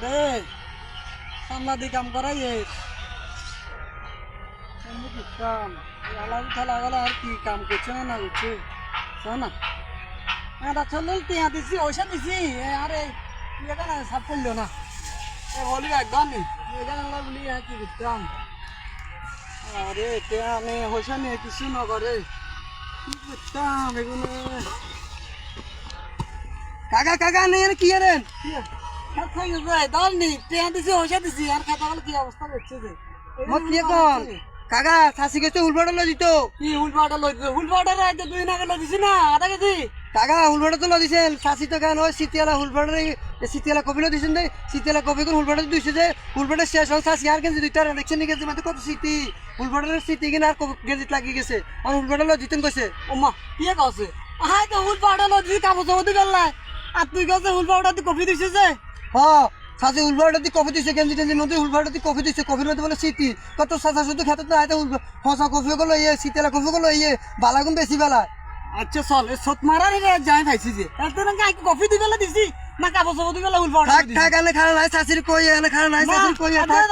আরে সামলাদি কাম করাই এমনি কি কাম আলাদা থালা গেলে আর কি কাম করছে না করছে না এটা চলল টিয়া দিছি ওইসা দিছি আরে এখানে সাফ করলো না বলি একদম এখানে বলি কি করতাম আরে টিয়া নেই হইসা নেই কিছু না করে কি করতাম এগুলো কাকা কাকা নেই কি রে দল নি টিয়া দিছি হইসা দিছি আর খাতা বলে কি অবস্থা হচ্ছে যে কি কর কাকা শাসি গেছে উলবাটা লই দিত কি উলবাটা লই দিত উলবাটা আগে 2 দিন আগে লই দিছি না আধা কেজি কাকা উলবাটা তো লই দিছেন শাসি তো গান ওই সিতিয়ালা উলবাটা সিতিয়ালা কপি লই দিছেন দে সিতিয়ালা কপি কোন উলবাটা দিছে যে উলবাটা শেষ হল শাসি আর কেজি দুইটা দেখছেন নি কেজি মধ্যে কত সিটি উলবাটার সিটি কিনা আর কেজি লাগি গেছে আর উলবাটা লই দিতেন কইছে ওমা কি কইছে আহাই তো উলবাটা লই দিছি কাবো জমদি গল্লাই আর তুই কইছে উলবাটা দি কপি দিছিস যে হ্যাঁ সাজে উলবাটা দি কফি দিছে গেঞ্জি টেঞ্জি মধ্যে উলবাটা দি কফি দিছে কফির মধ্যে বলে সিটি কত সাজা শুধু খেতে না আইতে হসা কফি গুলো সিতেলা কফি গুলো বালাগুন বেশি বেলা আচ্ছা চল সত মারার যাই খাইছি যে এতে না কাই কফি দি বেলা দিছি না কাবো সব দি বেলা উলবাটা থাক থাক এনে খানা নাই শাশির কই এনে খানা নাই শাশির কই থাক